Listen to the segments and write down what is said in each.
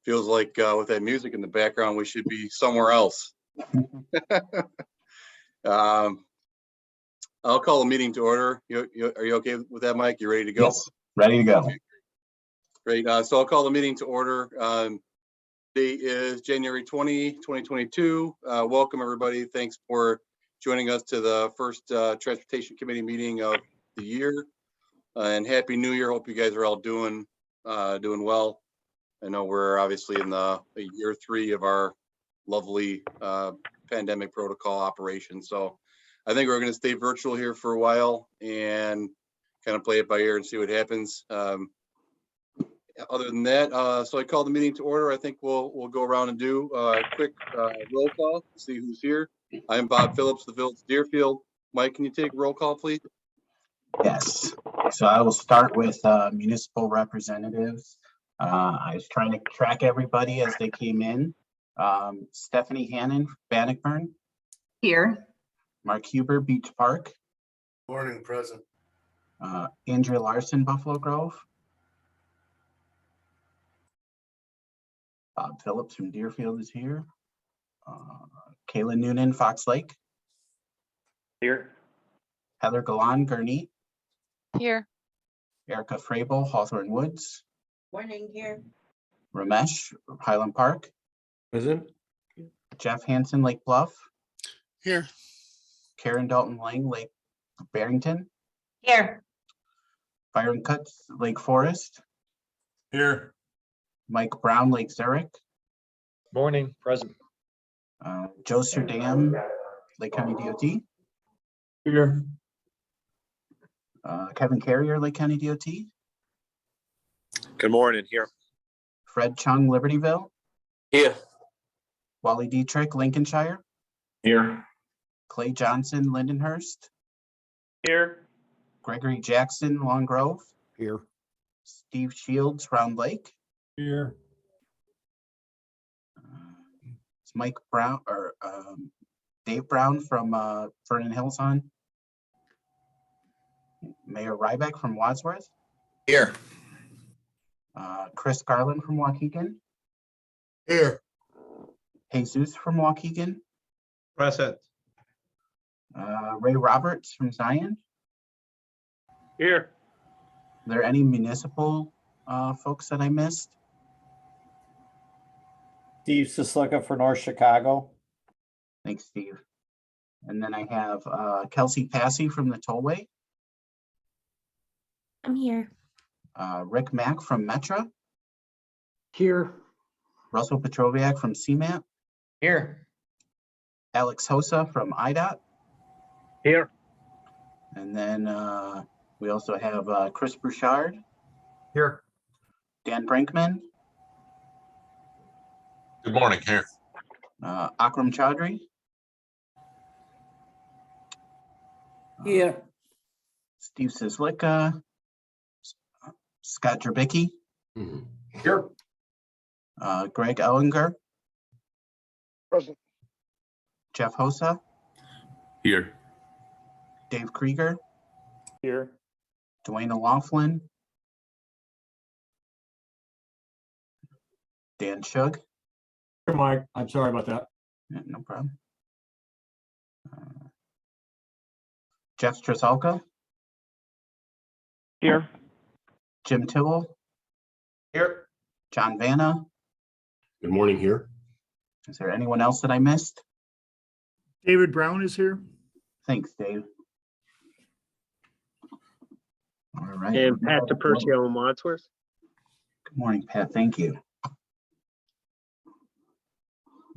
Feels like with that music in the background, we should be somewhere else. I'll call the meeting to order. Are you okay with that, Mike? You ready to go? Yes, ready to go. Okay. Great. So I'll call the meeting to order. Date is January 20, 2022. Welcome, everybody. Thanks for joining us to the first Transportation Committee meeting of the year. And Happy New Year. Hope you guys are all doing well. I know we're obviously in the year 3 of our lovely pandemic protocol operation. So I think we're going to stay virtual here for a while and kind of play it by ear and see what happens. Other than that, so I called the meeting to order. I think we'll go around and do a quick roll call to see who's here. I'm Bob Phillips, the Village of Deerfield. Mike, can you take roll call, please? Yes. So I will start with municipal representatives. I was trying to track everybody as they came in. Stephanie Hannon, Bannockburn. Here. Mark Huber, Beach Park. Morning, present. Andrea Larson, Buffalo Grove. Bob Phillips from Deerfield is here. Kayla Noonan, Fox Lake. Here. Heather Galan, Gurnee. Here. Erica Frabel, Hawthorne Woods. Morning here. Ramesh, Highland Park. Present. Jeff Hansen, Lake Bluff. Here. Karen Dalton Lang, Lake Barrington. Here. Byron Cutts, Lake Forest. Here. Mike Brown, Lake Zurich. Morning, present. Joe Serdam, Lake County DOT. Here. Kevin Carrier, Lake County DOT. Good morning, here. Fred Chung, Libertyville. Here. Wally Dietrich, Lincolnshire. Here. Clay Johnson, Lindenhurst. Here. Gregory Jackson, Long Grove. Here. Steve Shields, Round Lake. Here. It's Mike Brown or Dave Brown from Vernon Hills on. Mayor Ryback from Wadsworth. Here. Chris Garland from Waukegan. Here. Jesus from Waukegan. Present. Ray Roberts from Zion. Here. Are there any municipal folks that I missed? Steve Sislicka for North Chicago. Thanks, Steve. And then I have Kelsey Passy from the Tollway. I'm here. Rick Mack from Metra. Here. Russell Petroviak from CMAT. Here. Alex Hosa from IDOT. Here. And then we also have Chris Bouchard. Here. Dan Brinkman. Good morning, here. Akram Chaudhry. Here. Steve Sislicka. Scott Drabicki. Here. Greg Ellinger. Present. Jeff Hosa. Here. Dave Krieger. Here. Dwayne O'Laughlin. Dan Shug. Here, Mike. I'm sorry about that. Yeah, no problem. Jeff Strasalka. Here. Jim Tibble. Here. John Vanna. Good morning, here. Is there anyone else that I missed? David Brown is here. Thanks, Dave. All right. And Pat DePercio in Wadsworth. Good morning, Pat. Thank you.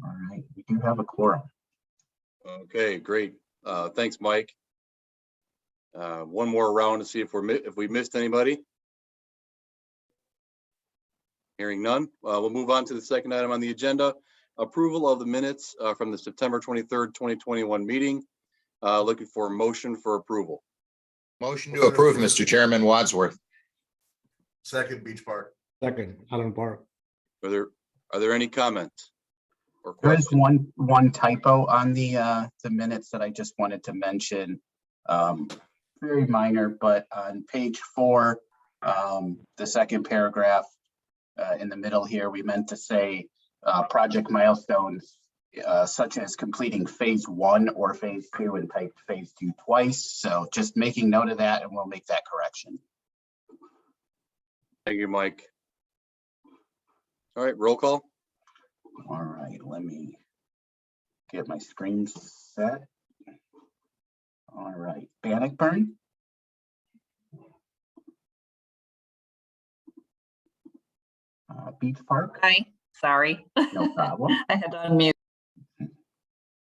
All right, we do have a quorum. Okay, great. Thanks, Mike. One more round to see if we missed anybody. Hearing none, we'll move on to the second item on the agenda. Approval of the minutes from the September 23rd, 2021 meeting. Looking for a motion for approval. Motion to approve, Mr. Chairman, Wadsworth. Second, Beach Park. Second, Highland Park. Are there any comments or There is questions? one typo on the minutes that I just wanted to mention. Very minor, but on page 4, the second paragraph, in the middle here, we meant to say project milestones such as completing phase 1 or phase 2 and typed phase 2 twice. So just making note of that and we'll make that correction. Thank you, Mike. All right, roll call. All right, let me get my screen set. All right, Bannockburn. Beach Park, Hi, sorry. no problem. I had to unmute. Beach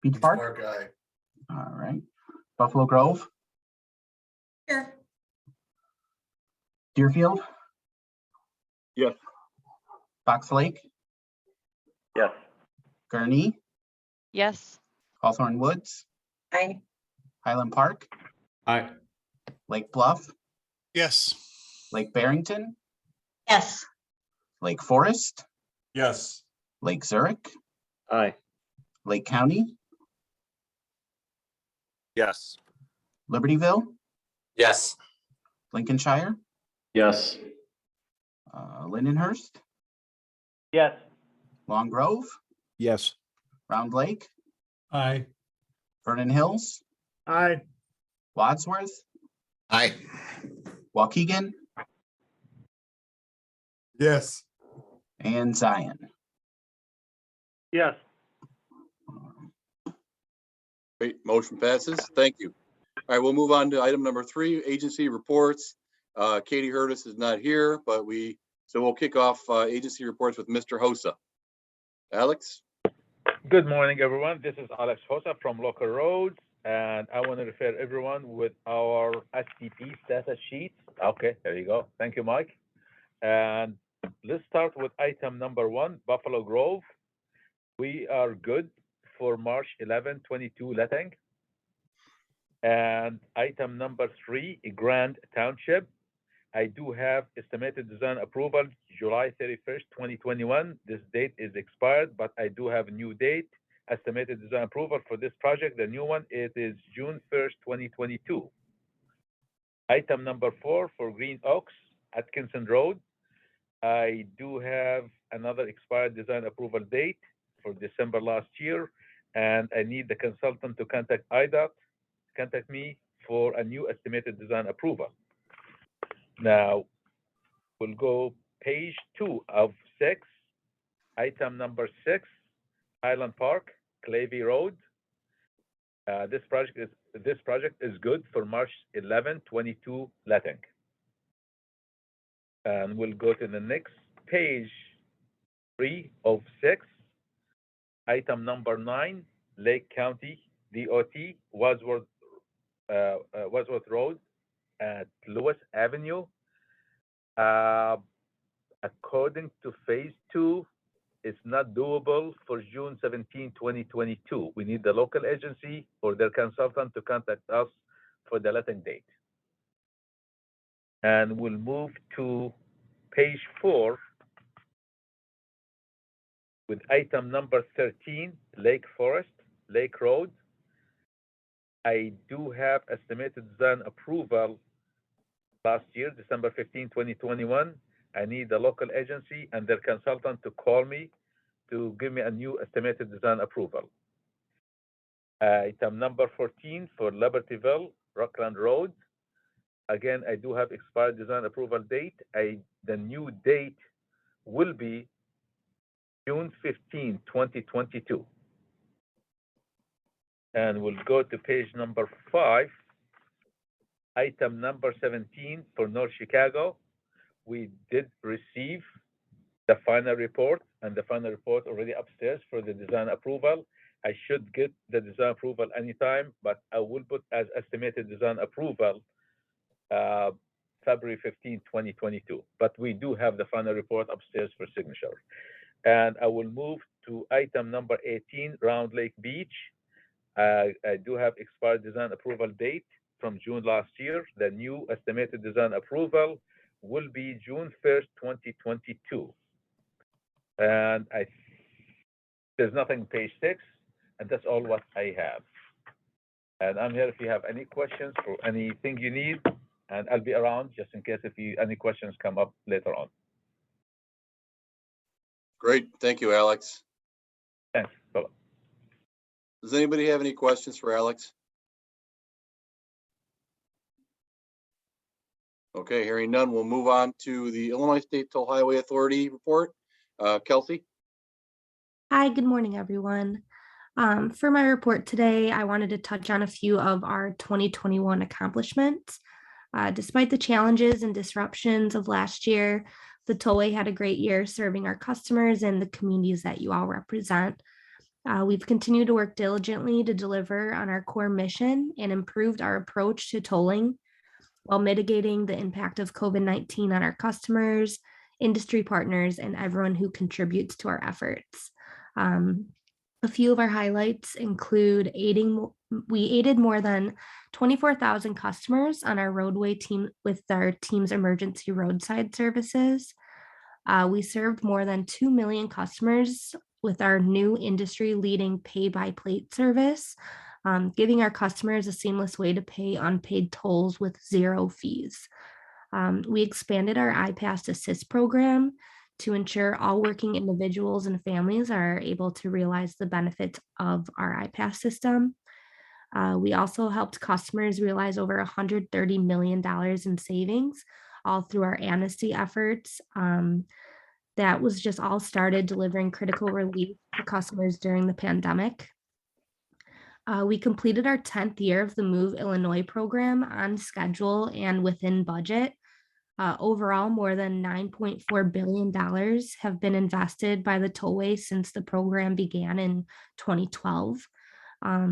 Beach Park, Park, aye. all right. Buffalo Grove, Here. Deerfield. Yes. Fox Lake, Yes. Gurnee, Yes. Hawthorne Woods, Hi. Highland Park, Aye. Lake Bluff, Yes. Lake Barrington, Yes. Lake Forest, Yes. Lake Zurich, Aye. Lake County, Yes. Libertyville, Yes. Lincolnshire, Yes. Lindenhurst, Yes. Long Grove, Yes. Round Lake, Aye. Vernon Hills, Aye. Wadsworth, Aye. Waukegan, Yes. and Zion. Yes. Great, motion passes. Thank you. All right, we'll move on to item number 3, agency reports. Katie Hurtis is not here, but so we'll kick off agency reports with Mr. Hosa. Alex? Good morning, everyone. This is Alex Hosa from Local Roads, and I want to refer everyone with our STP status sheet. Okay, there you go. Thank you, Mike. And let's start with item number 1, Buffalo Grove. We are good for March 11, 22 letting. And item number 3, Grand Township. I do have estimated design approval July 31st, 2021. This date is expired, but I do have a new date. Estimated design approval for this project. The new one, it is June 1st, 2022. Item number 4 for Green Oaks, Atkinson Road. I do have another expired design approval date for December last year, and I need the consultant to contact me for a new estimated design approval. Now, we'll go page 2 of 6, item number 6, Highland Park, Clavey Road. This project is good for March 11, 22 letting. And we'll go to the next page 3 of 6, item number 9, Lake County DOT, Wadsworth Road at Lewis Avenue. According to phase 2, it's not doable for June 17, 2022. We need the local agency or their consultant to contact us for the letting date. And we'll move to page 4 with item number 13, Lake Forest, Lake Road. I do have estimated design approval last year, December 15, 2021. I need the local agency and their consultant to call me to give me a new estimated design approval. Item number 14 for Libertyville, Rockland Road. Again, I do have expired design approval date. The new date will be June 15, 2022. And we'll go to page number 5, item number 17 for North Chicago. We did receive the final report, and the final report already upstairs for the design approval. I should get the design approval anytime, but I will put as estimated design approval February 15, 2022. But we do have the final report upstairs for signature. And I will move to item number 18, Round Lake Beach. I do have expired design approval date from June last year. The new estimated design approval will be June 1st, 2022. And there's nothing on page 6, and that's all what I have. And I'm here if you have any questions or anything you need, and I'll be around just in case if any questions come up later on. Great. Thank you, Alex. Thanks. Bye-bye. Does anybody have any questions for Alex? Okay, hearing none, we'll move on to the Illinois State Toll Highway Authority report. Kelsey? Hi, good morning, everyone. For my report today, I wanted to touch on a few of our 2021 accomplishments. Despite the challenges and disruptions of last year, the Tollway had a great year serving our customers and the communities that you all represent. We've continued to work diligently to deliver on our core mission and improved our approach to tolling while mitigating the impact of COVID-19 on our customers, industry partners, and everyone who contributes to our efforts. A few of our highlights include we aided more than 24,000 customers on our roadway team with our team's emergency roadside services. We served more than 2 million customers with our new industry-leading pay-by-plate service, giving our customers a seamless way to pay unpaid tolls with 0 fees. We expanded our iPass Assist program to ensure all working individuals and families are able to realize the benefits of our iPass system. We also helped customers realize over $130 million in savings, all through our amnesty efforts. That was just all started delivering critical relief to customers during the pandemic. We completed our 10th year of the Move Illinois program on schedule and within budget. Overall, more than $9.4 billion have been invested by the Tollway since the program began in 2012.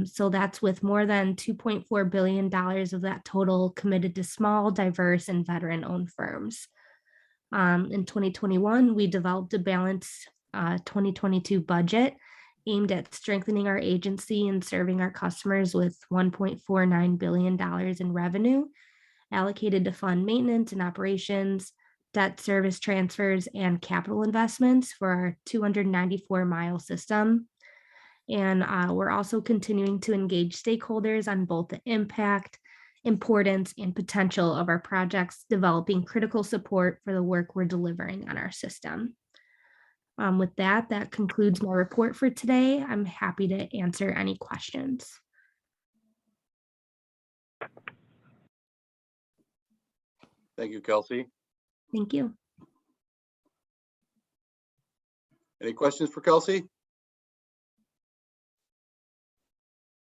So that's with more than $2.4 billion of that total committed to small, diverse, and veteran-owned firms. In 2021, we developed a balanced 2022 budget aimed at strengthening our agency and serving our customers with $1.49 billion in revenue allocated to fund maintenance and operations, debt service transfers, and capital investments for our 294-mile system. And we're also continuing to engage stakeholders on both the impact, importance, and potential of our projects, developing critical support for the work we're delivering on our system. With that, that concludes my report for today. I'm happy to answer any questions. Thank you, Kelsey. Thank you. Any questions for Kelsey?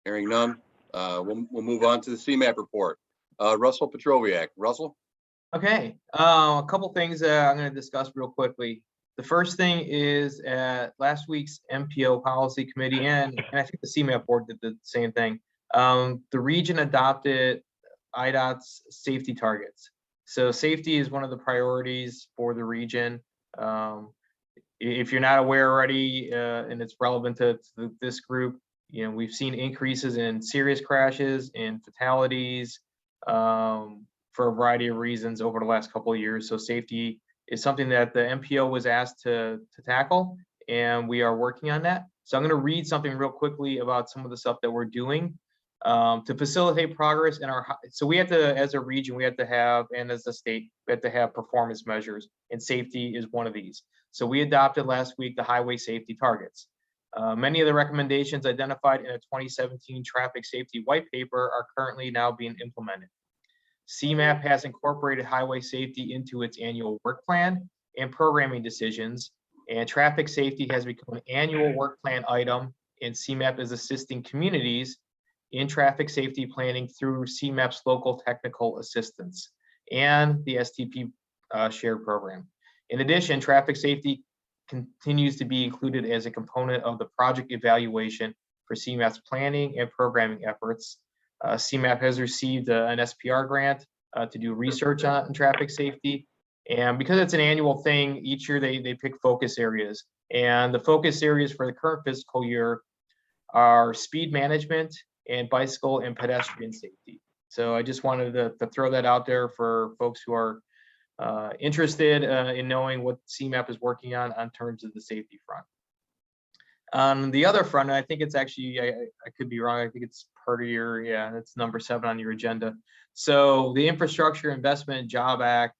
Hearing none, we'll move on to the CMAP report. Russell Petroviak. Russell? Okay, a couple things that I'm going to discuss real quickly. The first thing is at last week's MPO policy committee, and I think the CMAP board did the same thing. The region adopted IDOT's safety targets. So safety is one of the priorities for the region. If you're not aware already, and it's relevant to this group, you know, we've seen increases in serious crashes and fatalities for a variety of reasons over the last couple of years. So safety is something that the MPO was asked to tackle, and we are working on that. So I'm going to read something real quickly about some of the stuff that we're doing to facilitate progress in our. So we have to, as a region, we have to have, and as a state, we have to have performance measures, and safety is one of these. So we adopted last week the highway safety targets. Many of the recommendations identified in a 2017 traffic safety white paper are currently now being implemented. CMAP has incorporated highway safety into its annual work plan and programming decisions, and traffic safety has become an annual work plan item, and CMAP is assisting communities in traffic safety planning through CMAP's local technical assistance and the STP shared program. In addition, traffic safety continues to be included as a component of the project evaluation for CMAP's planning and programming efforts. CMAP has received an SPR grant to do research on traffic safety. And because it's an annual thing, each year they pick focus areas. And the focus areas for the current fiscal year are speed management and bicycle and pedestrian safety. So I just wanted to throw that out there for folks who are interested in knowing what CMAP is working on terms of the safety front. On the other front, I think it's actually, I could be wrong, I think it's part of your, yeah, it's number 7 on your agenda. So the Infrastructure Investment and Job Act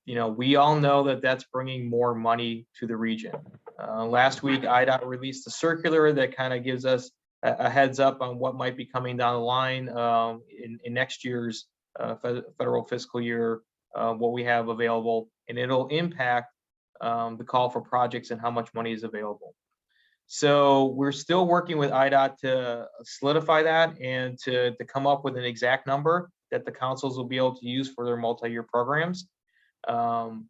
we all know that that's bringing more money to the region. Last week, IDOT released a circular that kind of gives us a heads up on what might be coming down the line in next year's federal fiscal year, what we have available, and it'll impact the call for projects and how much money is available. So we're still working with IDOT to solidify that and to come up with an exact number that the councils will be able to use for their multi-year programs. So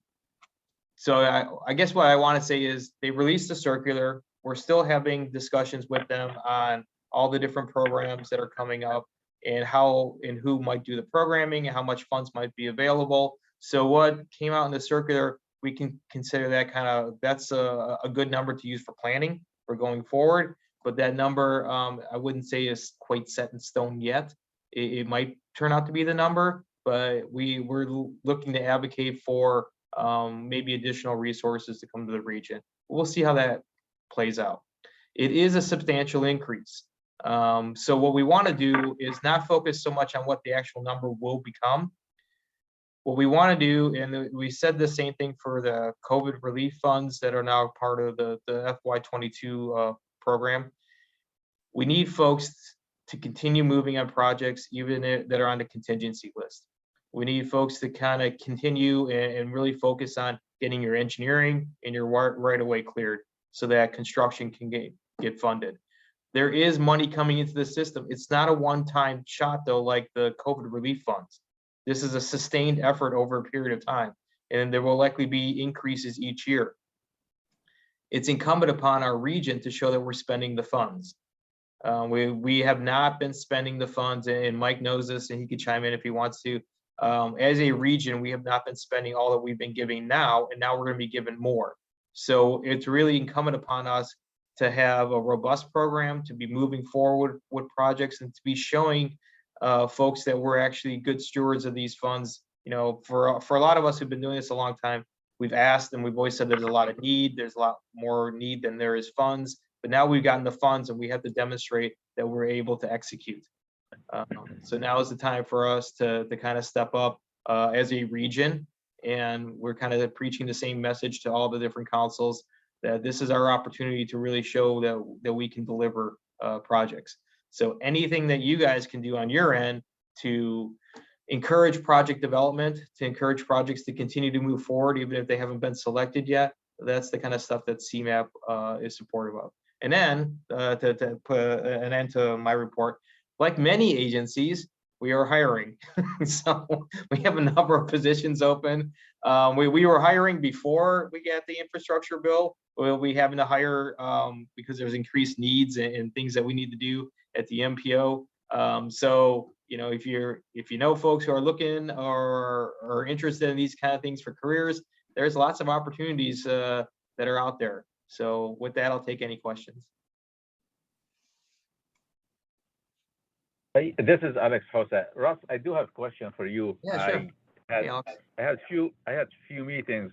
I guess what I want to say is they released a circular. We're still having discussions with them on all the different programs that are coming up and how and who might do the programming and how much funds might be available. So what came out in the circular, we can consider that that's a good number to use for planning for going forward. But that number, I wouldn't say is quite set in stone yet. It might turn out to be the number, but we're looking to advocate for maybe additional resources to come to the region. We'll see how that plays out. It is a substantial increase. So what we want to do is not focus so much on what the actual number will become. What we want to do, and we said the same thing for the COVID relief funds that are now part of the FY22 program. We need folks to continue moving on projects even that are on the contingency list. We need folks to kind of continue and really focus on getting your engineering and your right of way cleared so that construction can get funded. There is money coming into the system. It's not a one-time shot though, like the COVID relief funds. This is a sustained effort over a period of time, and there will likely be increases each year. It's incumbent upon our region to show that we're spending the funds. We have not been spending the funds, and Mike knows this, and he can chime in if he wants to. As a region, we have not been spending all that we've been giving now, and now we're going to be given more. So it's really incumbent upon us to have a robust program, to be moving forward with projects, and to be showing folks that we're actually good stewards of these funds. For a lot of us who've been doing this a long time, we've asked and we've always said there's a lot of need. There's a lot more need than there is funds. But now we've gotten the funds and we have to demonstrate that we're able to execute. So now is the time for us to kind of step up as a region. And we're kind of preaching the same message to all the different councils that this is our opportunity to really show that we can deliver projects. So anything that you guys can do on your end to encourage project development, to encourage projects to continue to move forward, even if they haven't been selected yet, that's the kind of stuff that CMAP is supportive of. And then to put an end to my report, like many agencies, we are hiring. So we have a number of positions open. We were hiring before we got the infrastructure bill. We having to hire because there's increased needs and things that we need to do at the MPO. So if you know folks who are looking or are interested in these kind of things for careers, there's lots of opportunities that are out there. So with that, I'll take any questions. This is Alex Jose. Russ, I do have a question for you. Yeah, sure. I had few meetings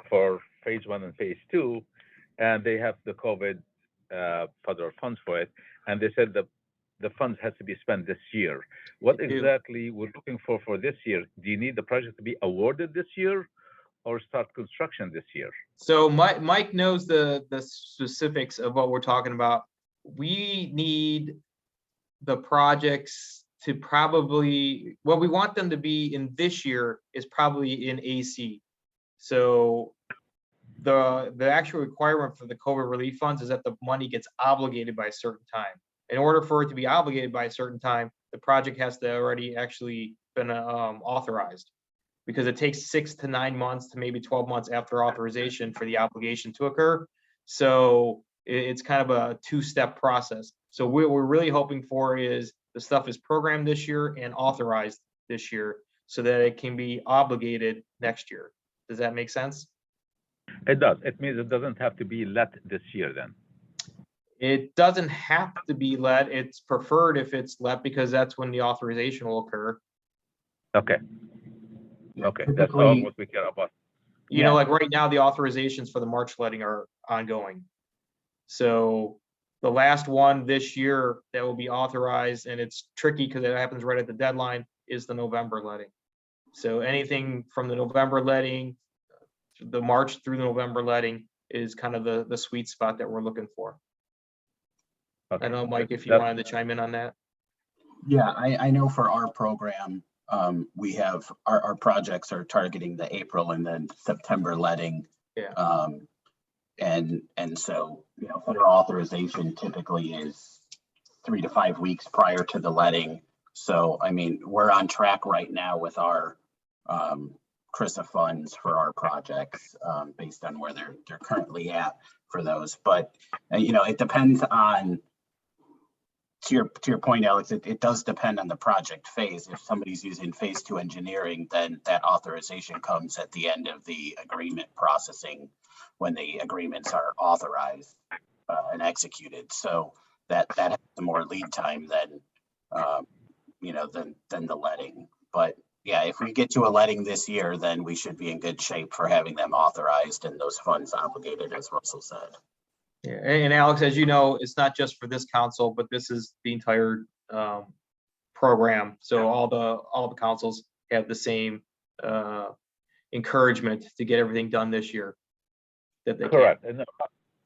for phase 1 and phase 2, and they have the COVID federal funds for it, and they said that the funds has to be spent this year. What exactly we're looking for this year? Do you need the project to be awarded this year or start construction this year? So Mike knows the specifics of what we're talking about. We need the projects to probably, what we want them to be in this year is probably in AC. So the actual requirement for the COVID relief funds is that the money gets obligated by a certain time. In order for it to be obligated by a certain time, the project has to already actually been authorized, because it takes 6 to 9 months to maybe 12 months after authorization for the obligation to occur. So it's kind of a two-step process. So what we're really hoping for is the stuff is programmed this year and authorized this year so that it can be obligated next year. Does that make sense? It does. It means it doesn't have to be let this year then. It doesn't have to be let. It's preferred if it's let, because that's when the authorization will occur. Okay. Okay, that's all what we care about. You know, like right now, the authorizations for the March letting are ongoing. So the last one this year that will be authorized, and it's tricky because it happens right at the deadline, is the November letting. So anything from the November letting, the March through the November letting is kind of the sweet spot that we're looking for. I don't know, Mike, if you wanted to chime in on that. Yeah, I know for our program, we have, our projects are targeting the April and then September letting. Yeah. And so, you know, federal authorization typically is 3 to 5 weeks prior to the letting. So, I mean, we're on track right now with our CRISA funds for our projects based on where they're currently at for those. But, you know, it depends on, to your point, Alex, it does depend on the project phase. If somebody's using phase 2 engineering, then that authorization comes at the end of the agreement processing when the agreements are authorized and executed. So that has more lead time than, you know, than the letting. But yeah, if we get to a letting this year, then we should be in good shape for having them authorized and those funds obligated, as Russell said. Yeah, and Alex, as you know, it's not just for this council, but this is the entire program. So all the councils have the same encouragement to get everything done this year that they can. Correct. And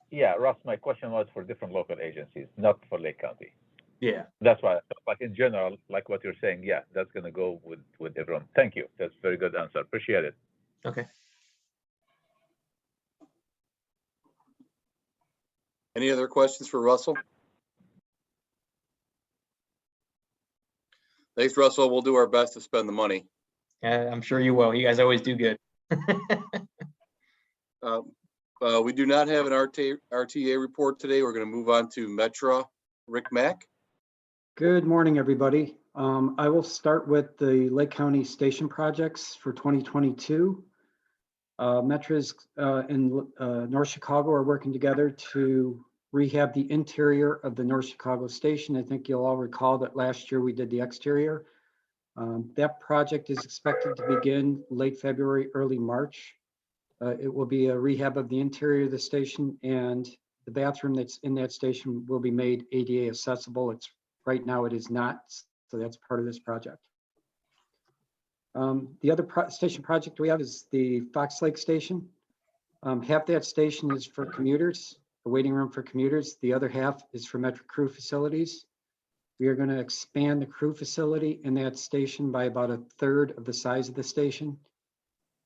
yeah, Russ, my question was for different local agencies, not for Lake County. Yeah. That's why, like in general, like what you're saying, yeah, that's gonna go with everyone. Thank you. That's a very good answer. Appreciate it. Okay. Any other questions for Russell? Thanks, Russell. We'll do our best to spend the money. I'm sure you will. You guys always do good. We do not have an RTA report today. We're going to move on to Metra. Rick Mack. Good morning, everybody. I will start with the Lake County station projects for 2022. Metras in North Chicago are working together to rehab the interior of the North Chicago station. I think you'll all recall that last year we did the exterior. That project is expected to begin late February, early March. It will be a rehab of the interior of the station, and the bathroom that's in that station will be made ADA accessible. Right now it is not, so that's part of this project. The other station project we have is the Fox Lake Station. Half that station is for commuters, a waiting room for commuters. The other half is for Metro crew facilities. We are going to expand the crew facility in that station by about 1/3 of the size of the station.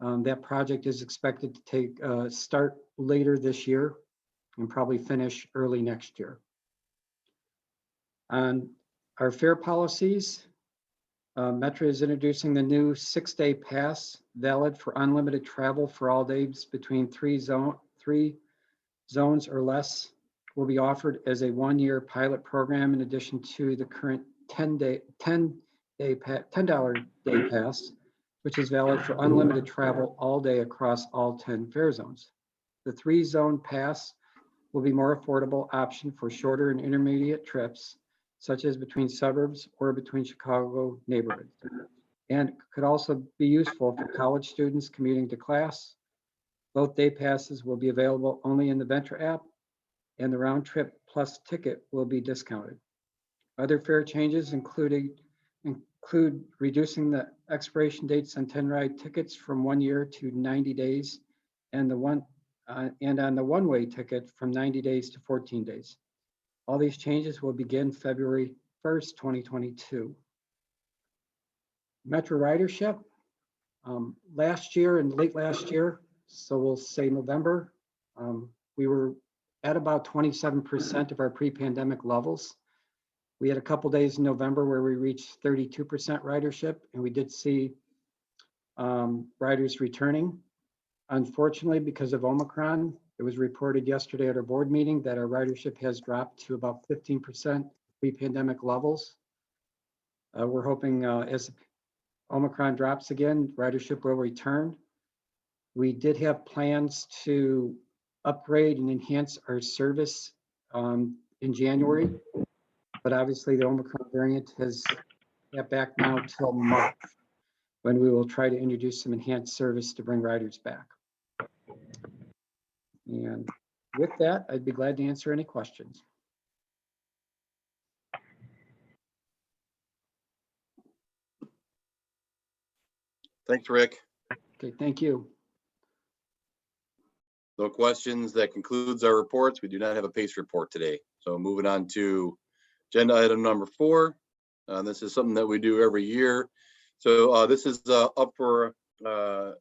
That project is expected to start later this year and probably finish early next year. On our fare policies, Metro is introducing the new 6-day pass valid for unlimited travel for all days between 3 zones or less will be offered as a 1-year pilot program in addition to the current $10 day pass, which is valid for unlimited travel all day across all 10 fare zones. The 3-zone pass will be more affordable option for shorter and intermediate trips, such as between suburbs or between Chicago neighborhoods, and could also be useful for college students commuting to class. Both day passes will be available only in the Venture app, and the round trip plus ticket will be discounted. Other fare changes include reducing the expiration dates on 10 ride tickets from 1 year to 90 days, and on the one-way ticket from 90 days to 14 days. All these changes will begin February 1st, 2022. Metro ridership, last year and late last year, so we'll say November, we were at about 27% of our pre-pandemic levels. We had a couple days in November where we reached 32% ridership, and we did see riders returning. Unfortunately, because of Omicron, it was reported yesterday at our board meeting that our ridership has dropped to about 15% pre-pandemic levels. We're hoping as Omicron drops again, ridership will return. We did have plans to upgrade and enhance our service in January, but obviously the Omicron variant has got back now till March, when we will try to introduce some enhanced service to bring riders back. And with that, I'd be glad to answer any questions. Thanks, Rick. Okay, thank you. No questions. That concludes our reports. We do not have a PACE report today. So moving on to agenda item number 4. This is something that we do every year. So this is up for a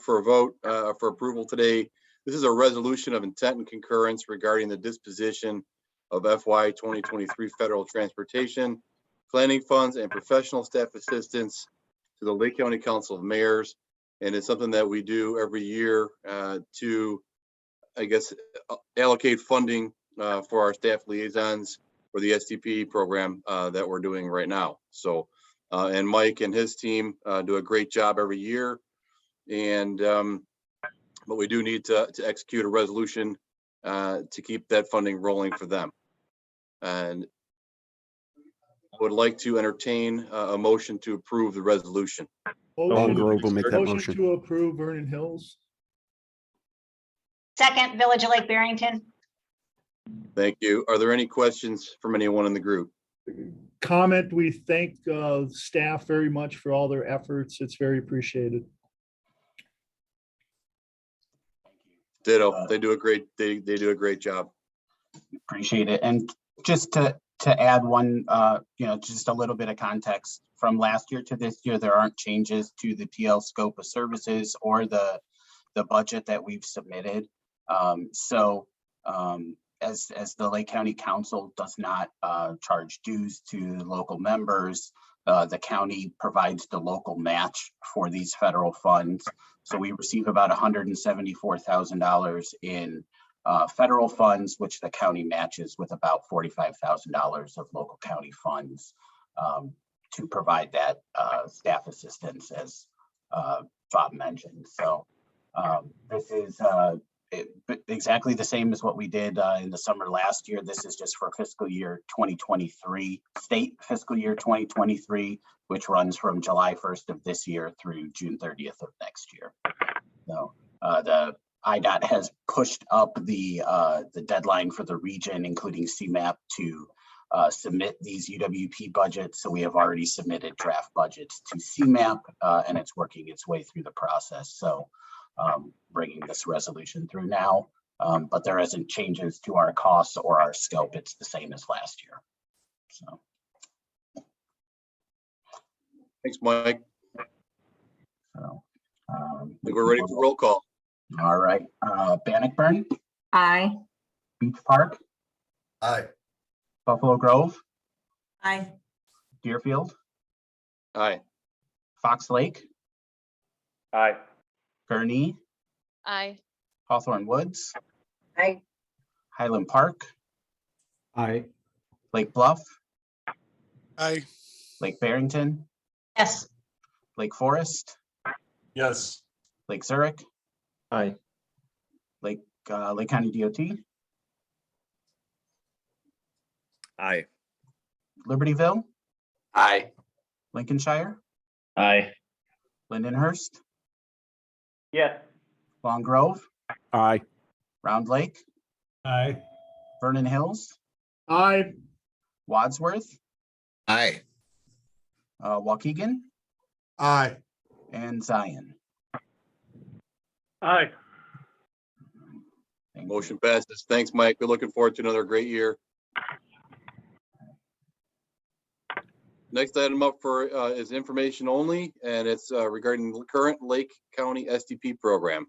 vote for approval today. This is a resolution of intent and concurrence regarding the disposition of FY 2023 federal transportation planning funds and professional staff assistance to the Lake County Council of Mayors. And it's something that we do every year to, I guess, allocate funding for our staff liaisons for the STP program that we're doing right now. So, and Mike and his team do a great job every year. And, but we do need to execute a resolution to keep that funding rolling for them. And I would like to entertain a motion to approve the resolution. Long Grove will make that Motion motion. to approve Vernon Hills. Second, Village of Lake Barrington. Thank you. Are there any questions from anyone in the group? Comment, we thank staff very much for all their efforts. It's very appreciated. Ditto. They do a great, they do a great job. Appreciate it. And just to add one, just a little bit of context from last year to this year, there aren't changes to the TL scope of services or the budget that we've submitted. As the Lake County Council does not charge dues to local members, the county provides the local match for these federal funds. So we receive about $174,000 in federal funds, which the county matches with about $45,000 of local county funds to provide that staff assistance, as Bob mentioned. So this is exactly the same as what we did in the summer last year. This is just for fiscal year 2023, state fiscal year 2023, which runs from July 1st of this year through June 30th of next year. So the IDOT has pushed up the deadline for the region, including CMAP, to submit these UWP budgets. So we have already submitted draft budgets to CMAP, and it's working its way through the process. So bringing this resolution through now, but there isn't changes to our costs or our scope. It's the same as last year. So Thanks, Mike. So I think we're ready for roll call. all right, Bannockburn, Aye. Beach Park, Aye. Buffalo Grove, Aye. Deerfield, Aye. Fox Lake, Aye. Gurnee, Aye. Hawthorne Woods, Aye. Highland Park, Aye. Lake Bluff, Aye. Lake Barrington, Yes. Lake Forest, Yes. Lake Zurich, Aye. Lake County DOT, Aye. Libertyville, Aye. Lincolnshire, Aye. Lindenhurst, Yes. Long Grove, Aye. Round Lake, Aye. Vernon Hills, Aye. Wadsworth, Aye. Waukegan, Aye. and Zion. Aye. Thank you. Motion passes. Thanks, Mike. We're looking forward to another great year. Next item up for is information only, and it's regarding the current Lake County STP program.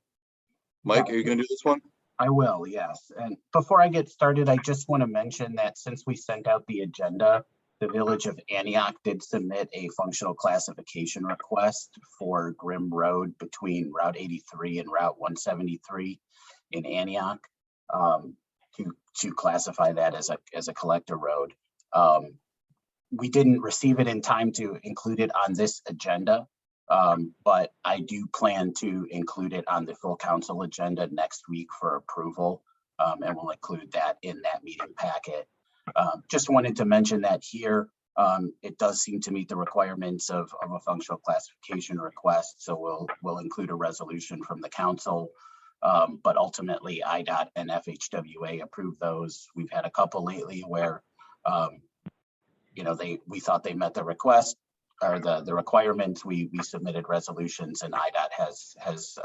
Mike, are you going to do this one? I will, yes. And before I get started, I just want to mention that since we sent out the agenda, the Village of Antioch did submit a functional classification request for Grimm Road between Route 83 and Route 173 in Antioch to classify that as a collector road. We didn't receive it in time to include it on this agenda, but I do plan to include it on the full council agenda next week for approval, and we'll include that in that meeting packet. Just wanted to mention that here, it does seem to meet the requirements of a functional classification request, so we'll include a resolution from the council, but ultimately IDOT and FHWA approve those. We've had a couple lately where we thought they met the request. or the requirements, we submitted resolutions, and IDOT has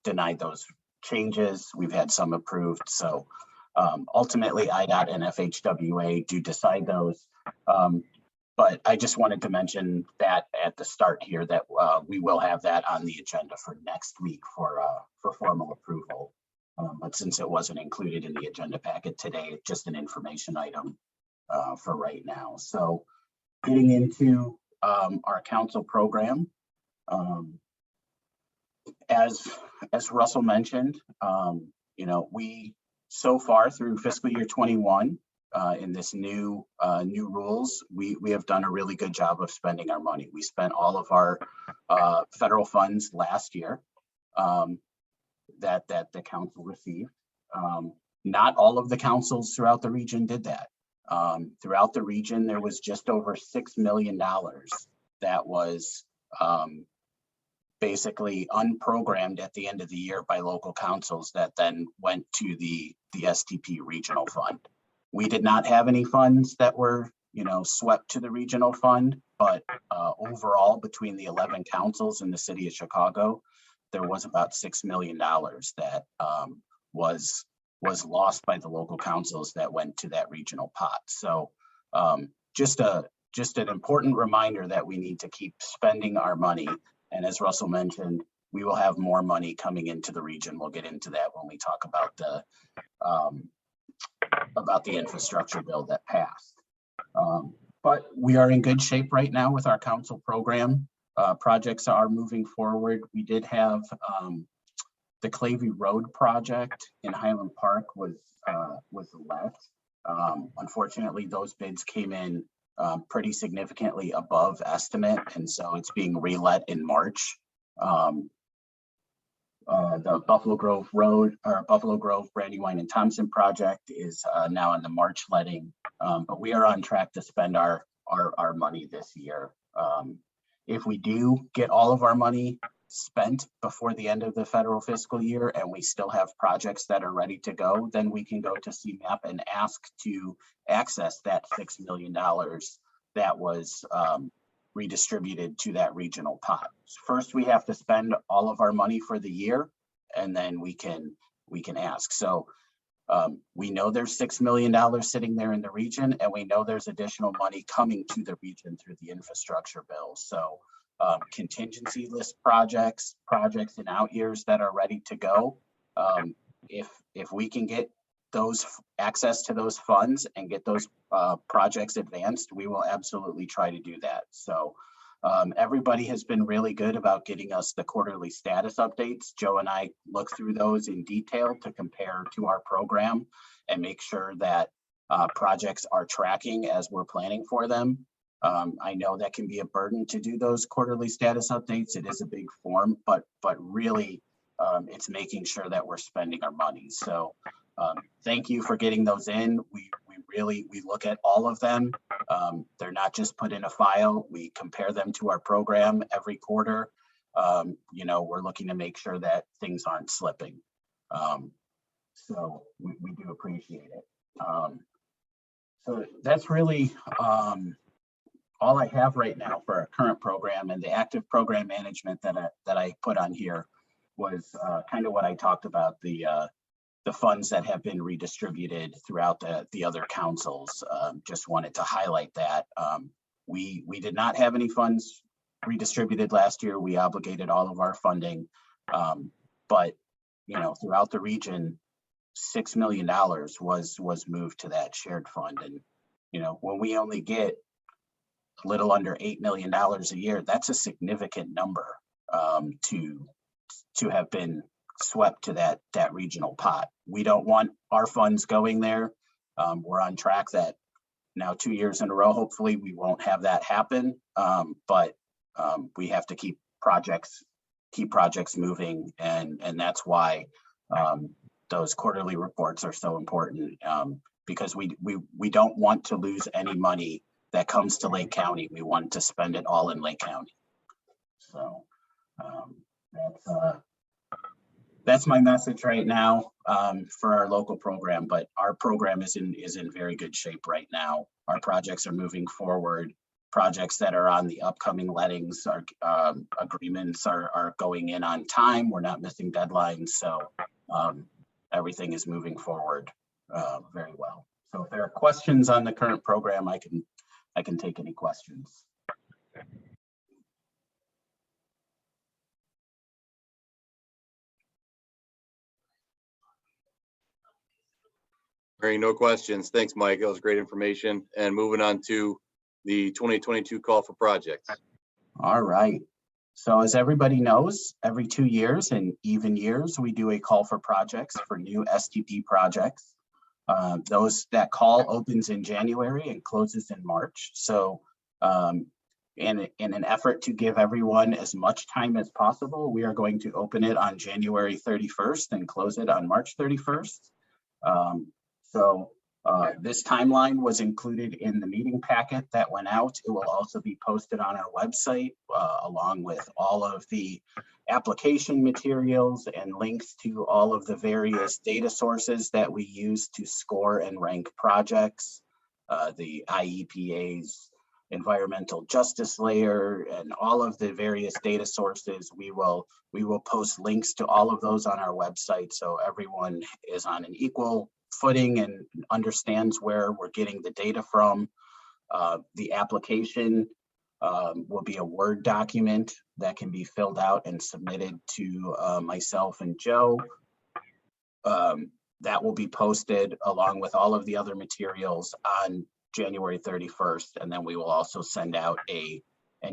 denied those changes. We've had some approved. So ultimately IDOT and FHWA do decide those. But I just wanted to mention that at the start here that we will have that on the agenda for next week for formal approval. But since it wasn't included in the agenda packet today, it's just an information item for right now. So getting into our council program, as Russell mentioned, we so far through fiscal year 21 in this new rules, we have done a really good job of spending our money. We spent all of our federal funds last year that the council received. Not all of the councils throughout the region did that. Throughout the region, there was just over $6 million that was basically unprogrammed at the end of the year by local councils that then went to the STP regional fund. We did not have any funds that were, swept to the regional fund, but overall between the 11 councils in the city of Chicago, there was about $6 million that was lost by the local councils that went to that regional pot. So just an important reminder that we need to keep spending our money. And as Russell mentioned, we will have more money coming into the region. We'll get into that when we talk about the infrastructure bill that passed. But we are in good shape right now with our council program. Projects are moving forward. We did have the Clavey Road project in Highland Park was let. Unfortunately, those bids came in pretty significantly above estimate, and so it's being relet in March. The Buffalo Grove Road or Buffalo Grove, Brandywine and Thompson project is now in the March letting, but we are on track to spend our money this year. If we do get all of our money spent before the end of the federal fiscal year and we still have projects that are ready to go, then we can go to CMAP and ask to access that $6 million that was redistributed to that regional pot. First, we have to spend all of our money for the year, and then we can ask. So we know there's $6 million sitting there in the region, and we know there's additional money coming to the region through the infrastructure bill. So contingency list projects in out years that are ready to go. If we can get those access to those funds and get those projects advanced, we will absolutely try to do that. So everybody has been really good about getting us the quarterly status updates. Joe and I look through those in detail to compare to our program and make sure that projects are tracking as we're planning for them. I know that can be a burden to do those quarterly status updates. It is a big form, but really it's making sure that we're spending our money. So thank you for getting those in. We look at all of them. They're not just put in a file. We compare them to our program every quarter. We're looking to make sure that things aren't slipping. So we do appreciate it. So that's really all I have right now for our current program, and the active program management that I put on here was kind of what I talked about, the funds that have been redistributed throughout the other councils. Just wanted to highlight that. We did not have any funds redistributed last year. We obligated all of our funding, but throughout the region, $6 million was moved to that shared fund. And when we only get a little under $8 million a year, that's a significant number to have been swept to that regional pot. We don't want our funds going there. We're on track that now 2 years in a row. Hopefully we won't have that happen, but we have to keep projects moving, and that's why those quarterly reports are so important, because we don't want to lose any money that comes to Lake County. We want to spend it all in Lake County. So that's my message right now for our local program, but our program is in very good shape right now. Our projects are moving forward. projects that are on the upcoming lettings are agreements are going in on time. We're not missing deadlines, so everything is moving forward very well. So if there are questions on the current program, I can take any questions. Hearing no questions. Thanks, Mike. That was great information. And moving on to the 2022 call for projects. All right. So as everybody knows, every 2 years and even years, we do a call for projects for new STP projects. That call opens in January and closes in March. So in an effort to give everyone as much time as possible, we are going to open it on January 31st and close it on March 31st. This timeline was included in the meeting packet that went out. It will also be posted on our website along with all of the application materials and links to all of the various data sources that we use to score and rank projects, the IEPA's environmental justice layer, and all of the various data sources. We will post links to all of those on our website, so everyone is on an equal footing and understands where we're getting the data from. The application will be a Word document that can be filled out and submitted to myself and Joe. That will be posted along with all of the other materials on January 31st. And then we will also send out an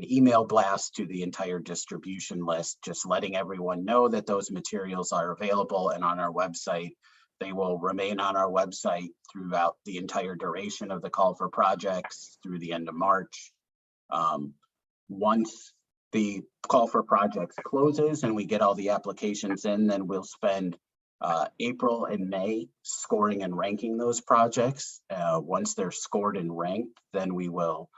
email blast to the entire distribution list, just letting everyone know that those materials are available and on our website. They will remain on our website throughout the entire duration of the call for projects through the end of March. Once the call for projects closes and we get all the applications in, then we'll spend April and May scoring and ranking those projects. Once they're scored and ranked, then we will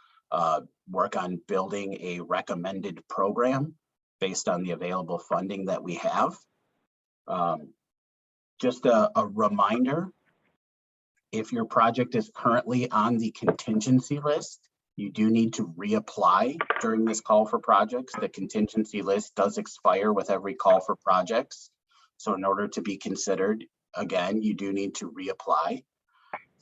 work on building a recommended program based on the available funding that we have. Just a reminder, if your project is currently on the contingency list, you do need to reapply during this call for projects. The contingency list does expire with every call for projects. So in order to be considered, again, you do need to reapply.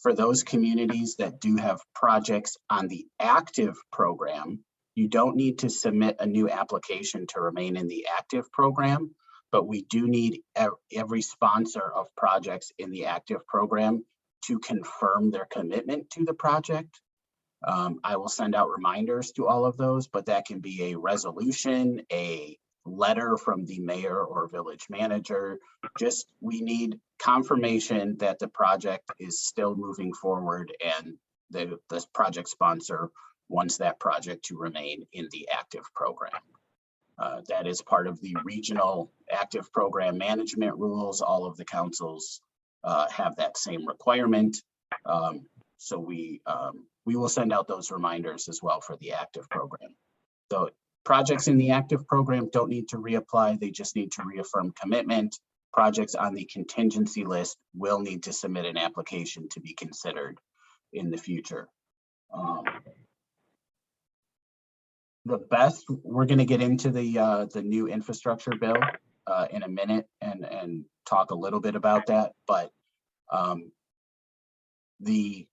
For those communities that do have projects on the active program, you don't need to submit a new application to remain in the active program, but we do need every sponsor of projects in the active program to confirm their commitment to the project. I will send out reminders to all of those, but that can be a resolution, a letter from the mayor or village manager. Just, we need confirmation that the project is still moving forward and this project sponsor wants that project to remain in the active program. That is part of the regional active program management rules. All of the councils have that same requirement. So we will send out those reminders as well for the active program. So projects in the active program don't need to reapply. They just need to reaffirm commitment. Projects on the contingency list will need to submit an application to be considered in the future. We're going to get into the new infrastructure bill in a minute and talk a little bit about that, but the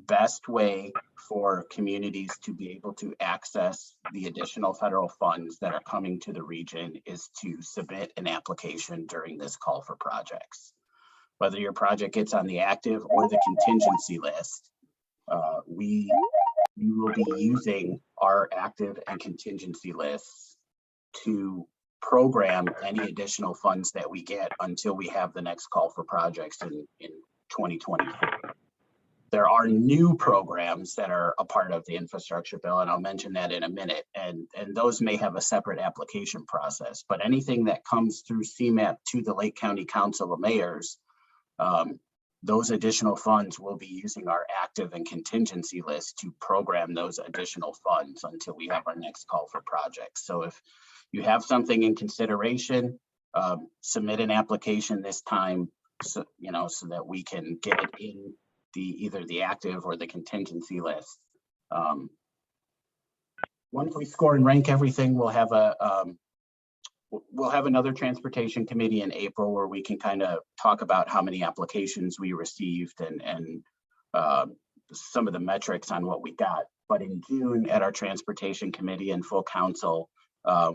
best way for communities to be able to access the additional federal funds that are coming to the region is to submit an application during this call for projects. Whether your project gets on the active or the contingency list, we will be using our active and contingency lists to program any additional funds that we get until we have the next call for projects in 2024. There are new programs that are a part of the infrastructure bill, and I'll mention that in a minute, and those may have a separate application process, but anything that comes through CMAP to the Lake County Council of Mayors, those additional funds will be using our active and contingency list to program those additional funds until we have our next call for projects. So if you have something in consideration, submit an application this time, so that we can get it in either the active or the contingency list once we score and rank everything, we'll have another transportation committee in April where we can kind of talk about how many applications we received and some of the metrics on what we got. But in June at our transportation committee and full council,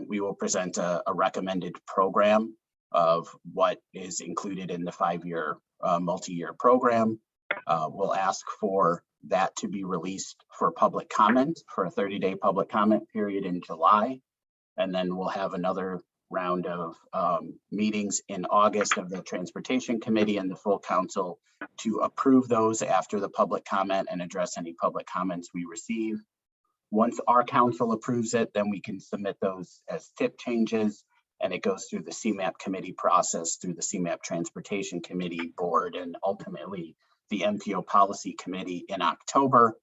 we will present a recommended program of what is included in the 5-year multi-year program. We'll ask for that to be released for public comment for a 30-day public comment period in July. And then we'll have another round of meetings in August of the transportation committee and the full council to approve those after the public comment and address any public comments we receive. Once our council approves it, then we can submit those as tip changes, and it goes through the CMAP committee process, through the CMAP transportation committee board, and ultimately the MPO policy committee in October.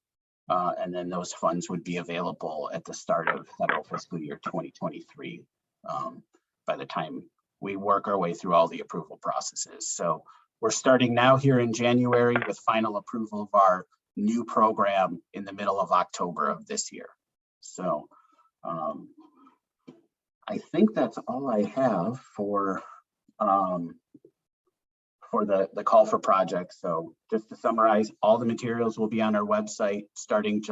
And then those funds would be available at the start of federal fiscal year 2023 by the time we work our way through all the approval processes. So we're starting now here in January with final approval of our new program in the middle of October of this year. So I think that's all I have for the call for projects. So just to summarize, all the materials will be on our website starting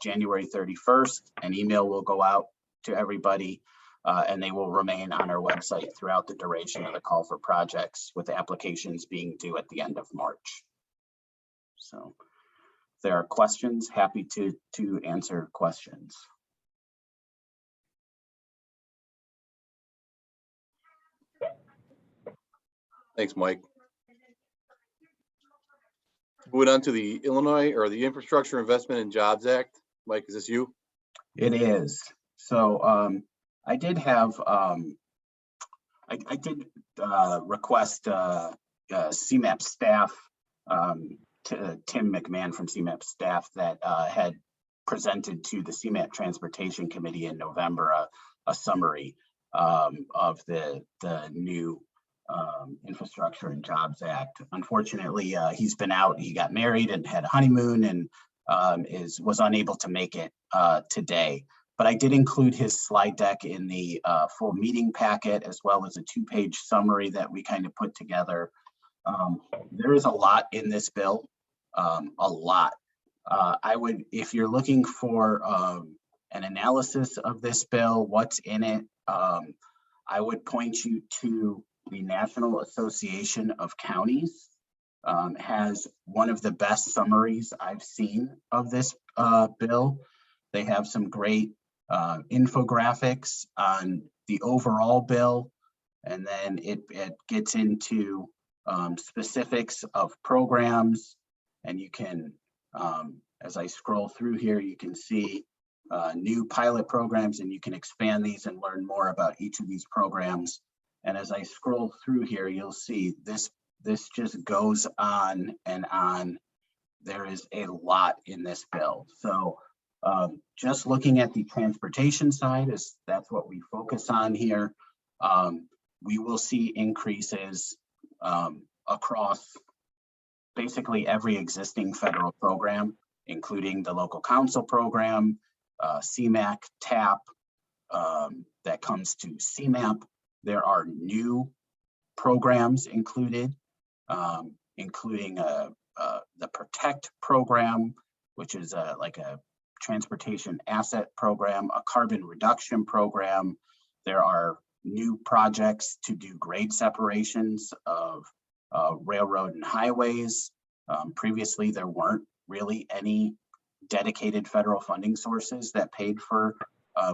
January 31st. An email will go out to everybody and they will remain on our website throughout the duration of the call for projects, with applications being due at the end of March. So if there are questions, happy to answer questions. Thanks, Mike. Moving on to the Illinois or the Infrastructure Investment and Jobs Act. Mike, is this you? It is. So I did have, I did request CMAP staff, to Tim McMahon from CMAP staff that had presented to the CMAP Transportation Committee in November a summary of the new Infrastructure and Jobs Act. Unfortunately, he's been out, he got married and had a honeymoon and was unable to make it today. But I did include his slide deck in the full meeting packet, as well as a 2-page summary that we kind of put together. There is a lot in this bill, a lot. I would, if you're looking for an analysis of this bill, what's in it, I would point you to the National Association of Counties. Has one of the best summaries I've seen of this bill. They have some great infographics on the overall bill, and then it gets into specifics of programs, and you can, as I scroll through here, you can see new pilot programs, and you can expand these and learn more about each of these programs. And as I scroll through here, you'll see this just goes on and on. There is a lot in this bill. So just looking at the transportation side, that's what we focus on here. We will see increases across basically every existing federal program, including the local council program, CMAC, TAP, that comes to CMAP. There are new programs included, including the PROTECT program, which is like a transportation asset program, a carbon reduction program. There are new projects to do grade separations of railroad and highways. Previously, there weren't really any dedicated federal funding sources that paid for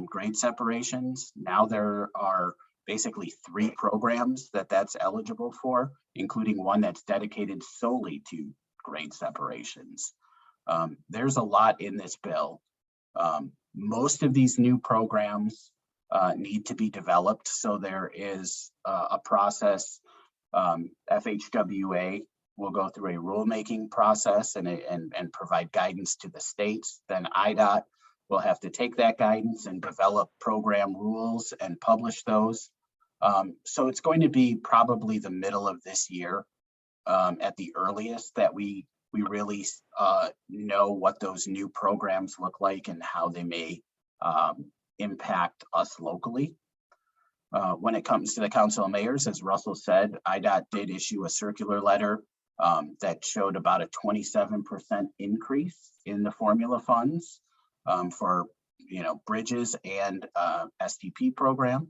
grade separations. Now there are basically 3 programs that's eligible for, including one that's dedicated solely to grade separations. There's a lot in this bill. Most of these new programs need to be developed, so there is a process. FHWA will go through a rulemaking process and provide guidance to the states. Then IDOT will have to take that guidance and develop program rules and publish those. So it's going to be probably the middle of this year at the earliest that we really know what those new programs look like and how they may impact us locally. When it comes to the Council of Mayors, as Russell said, IDOT did issue a circular letter that showed about a 27% increase in the formula funds for bridges and STP program.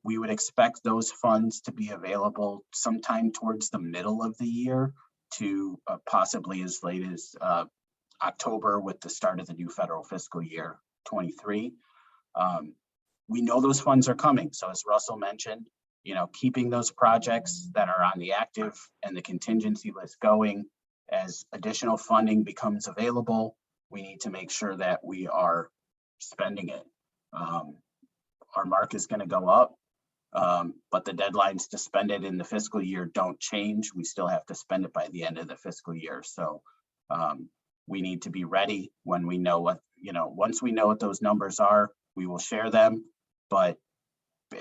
We would expect those funds to be available sometime towards the middle of the year to possibly as late as October with the start of the new federal fiscal year 23. We know those funds are coming. So as Russell mentioned, keeping those projects that are on the active and the contingency list going as additional funding becomes available, we need to make sure that we are spending it. Our mark is going to go up, but the deadlines to spend it in the fiscal year don't change. We still have to spend it by the end of the fiscal year. So we need to be ready when we know what, once we know what those numbers are, we will share them. But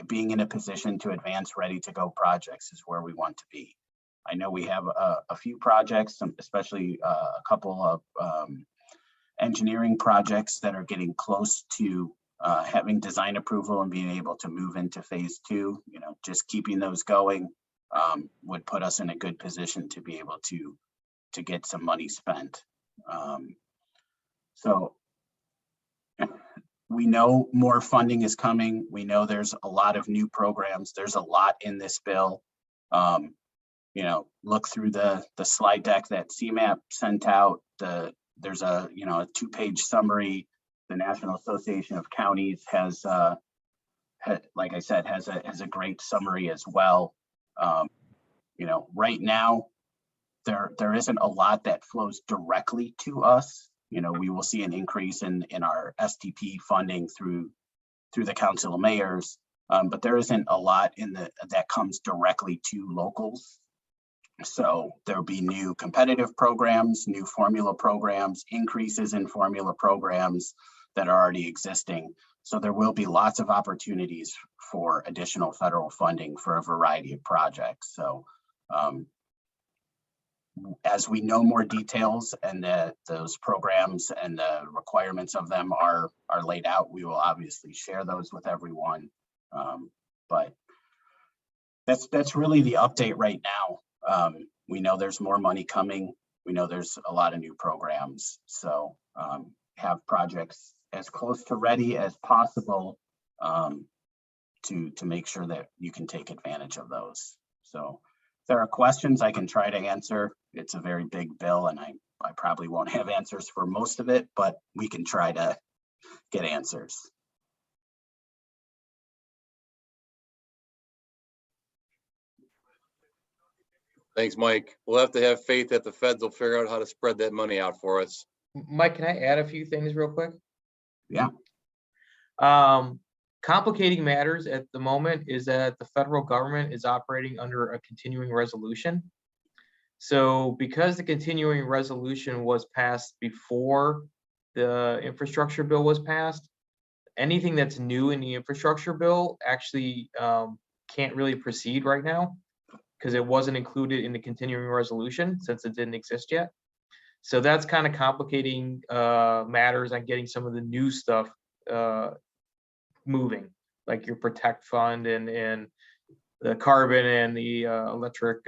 being in a position to advance ready to go projects is where we want to be. I know we have a few projects, especially a couple of engineering projects that are getting close to having design approval and being able to move into phase 2. Just keeping those going would put us in a good position to be able to get some money spent. So we know more funding is coming. We know there's a lot of new programs. There's a lot in this bill. Look through the slide deck that CMAP sent out. There's a 2-page summary. The National Association of Counties has, like I said, has a great summary as well. Right now, there isn't a lot that flows directly to us. We will see an increase in our STP funding through the Council of Mayors, but there isn't a lot that comes directly to locals. So there'll be new competitive programs, new formula programs, increases in formula programs that are already existing. So there will be lots of opportunities for additional federal funding for a variety of projects. So as we know more details and those programs and the requirements of them are laid out, we will obviously share those with everyone. But that's really the update right now. We know there's more money coming. We know there's a lot of new programs. So have projects as close to ready as possible to make sure that you can take advantage of those. So if there are questions I can try to answer. It's a very big bill and I probably won't have answers for most of it, but we can try to get answers. Thanks, Mike. We'll have to have faith that the feds will figure out how to spread that money out for us. Mike, can I add a few things real quick? Yeah. Complicating matters at the moment is that the federal government is operating under a continuing resolution. So because the continuing resolution was passed before the infrastructure bill was passed, anything that's new in the infrastructure bill actually can't really proceed right now because it wasn't included in the continuing resolution since it didn't exist yet. So that's kind of complicating matters on getting some of the new stuff moving, like your Protect Fund and the carbon and the electric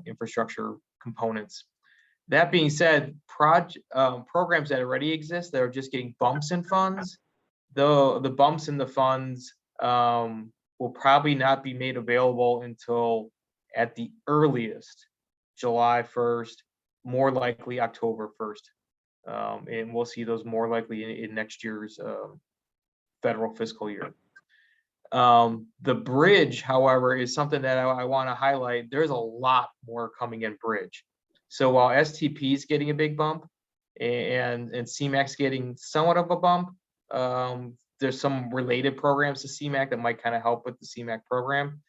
infrastructure components. That being said, programs that already exist that are just getting bumps in funds, though the bumps in the funds will probably not be made available until at the earliest July 1st, more likely October 1st. And we'll see those more likely in next year's federal fiscal year. The bridge, however, is something that I want to highlight. There's a lot more coming in bridge. So while STP is getting a big bump and CMAC's getting somewhat of a bump, there's some related programs to CMAC that might kind of help with the CMAC program,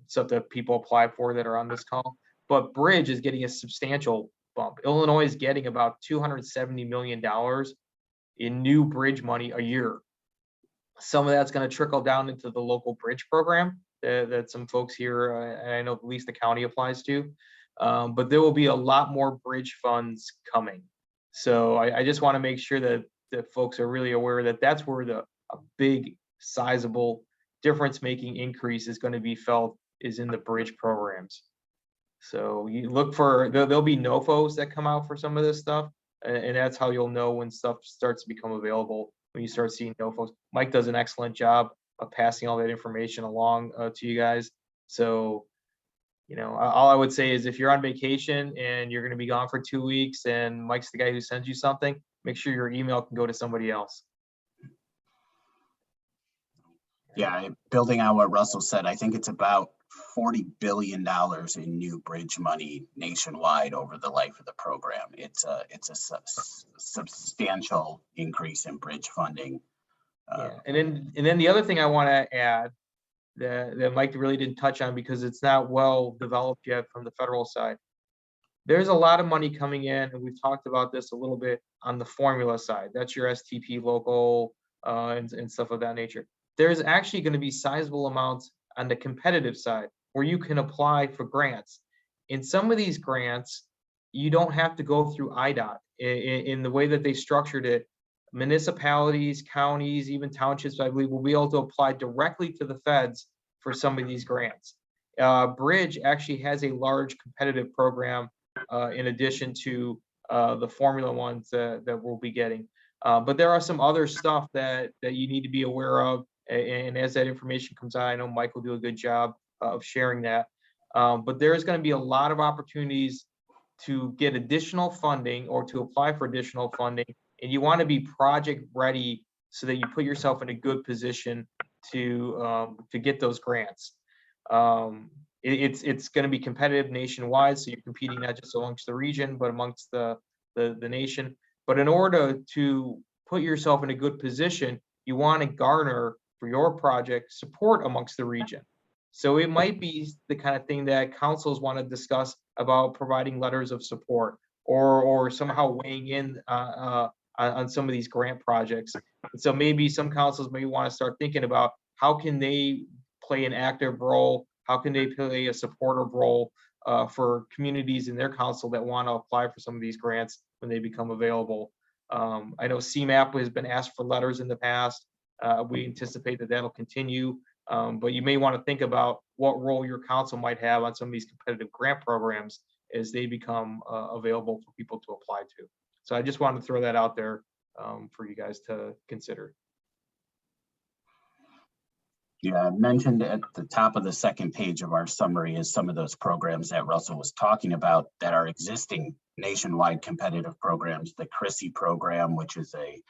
stuff that people apply for that are on this call. But bridge is getting a substantial bump. Illinois is getting about $270 million in new bridge money a year. Some of that's going to trickle down into the local bridge program that some folks here, and I know at least the county applies to, but there will be a lot more bridge funds coming. So I just want to make sure that that folks are really aware that that's where a big sizable difference making increase is going to be felt is in the bridge programs. So you look for, there'll be NOFOs that come out for some of this stuff. And that's how you'll know when stuff starts to become available, when you start seeing NOFOs. Mike does an excellent job of passing all that information along to you guys. So, you know, all I would say is if you're on vacation and you're going to be gone for 2 weeks and Mike's the guy who sends you something, make sure your email can go to somebody else. Yeah, building on what Russell said, I think it's about $40 billion in new bridge money nationwide over the life of the program. It's a substantial increase in bridge funding. Yeah. And then the other thing I want to add that Mike really didn't touch on because it's not well developed yet from the federal side. There's a lot of money coming in, and we've talked about this a little bit on the formula side. That's your STP local and stuff of that nature. There's actually going to be sizable amounts on the competitive side where you can apply for grants. In some of these grants, you don't have to go through IDOT. In the way that they structured it, municipalities, counties, even townships, I believe, will be able to apply directly to the feds for some of these grants. Bridge actually has a large competitive program in addition to the formula ones that we'll be getting. But there are some other stuff that you need to be aware of. And as that information comes out, I know Mike will do a good job of sharing that. But there's going to be a lot of opportunities to get additional funding or to apply for additional funding. And you want to be project ready so that you put yourself in a good position to get those grants. It's going to be competitive nationwide, so you're competing not just amongst the region, but amongst the nation. But in order to put yourself in a good position, you want to garner for your project support amongst the region. So it might be the kind of thing that councils want to discuss about providing letters of support or somehow weighing in on some of these grant projects. And so maybe some councils may want to start thinking about how can they play an active role, how can they play a supportive role for communities in their council that want to apply for some of these grants when they become available. I know CMAP has been asked for letters in the past. We anticipate that that'll continue, but you may want to think about what role your council might have on some of these competitive grant programs as they become available for people to apply to. So I just wanted to throw that out there for you guys to consider. Yeah, I mentioned at the top of the second page of our summary is some of those programs that Russell was talking about that are existing nationwide competitive programs. The CRISI program, which is a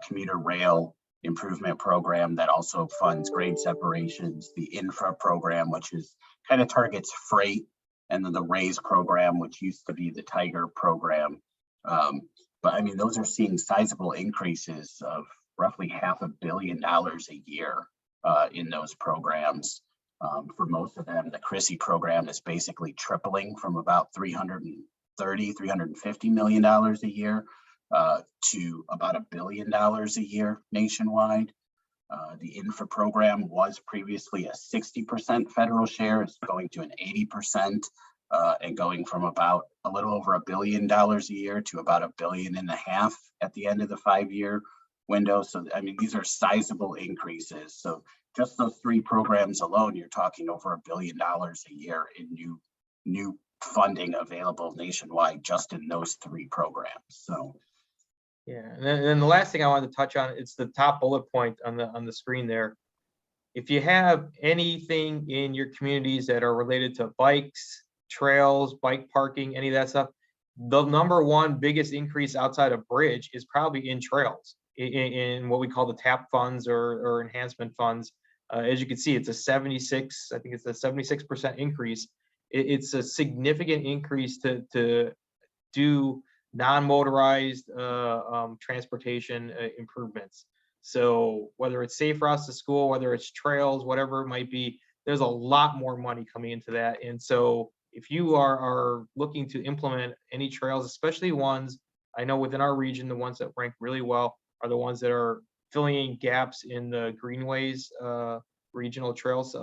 commuter rail improvement program that also funds grade separations. The infra program, which is kind of targets freight, and then the RAISE program, which used to be the Tiger program. But I mean, those are seeing sizable increases of roughly $500 million a year in those programs. For most of them, the CRISI program is basically tripling from about $350 million a year to about $1 billion a year nationwide. The infra program was previously a 60% federal share. It's going to an 80% and going from about a little over $1 billion a year to about $1.5 billion at the end of the 5-year window. So, I mean, these are sizable increases. So just those 3 programs alone, you're talking over $1 billion a year in new funding available nationwide just in those 3 programs. So yeah, and then the last thing I wanted to touch on, it's the top bullet point on the screen there. If you have anything in your communities that are related to bikes, trails, bike parking, any of that stuff, the #1 biggest increase outside of bridge is probably in trails, in what we call the TAP funds or enhancement funds. As you can see, it's a 76% increase. It's a significant increase to do non-motorized transportation improvements. So whether it's safe routes to school, whether it's trails, whatever it might be, there's a lot more money coming into that. And so if you are looking to implement any trails, especially ones, I know within our region, the ones that rank really well are the ones that are filling in gaps in the greenways regional trails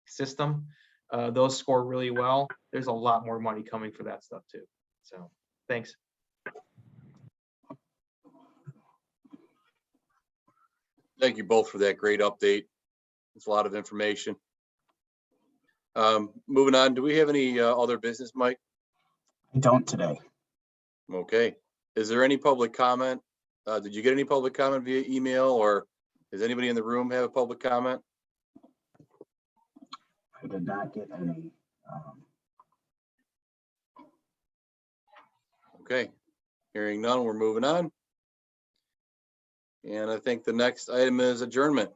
system. Those score really well. There's a lot more money coming for that stuff too. So thanks. Thank you both for that great update. It's a lot of information. Moving on, do we have any other business, Mike? I don't today. Okay. Is there any public comment? Did you get any public comment via email, or does anybody in the room have a public comment? I did not get any. Okay. Hearing none, we're moving on. And I think the next item is adjournment.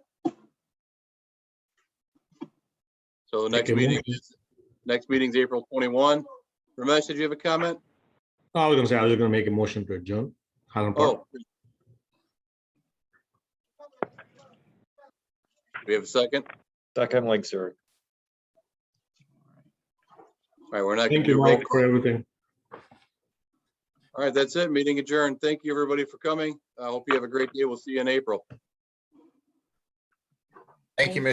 So the next meeting is April 21. Ramesh, did you have a comment? I was gonna make a motion to adjourn. Oh. We have a second? Second, Link, sir. All right, we're not going Thank to you, do roll Mike, call. for everything. All right, that's it. Meeting adjourned. Thank you, everybody, for coming. I hope you have a great day. We'll see you in April. Thank you, Mr.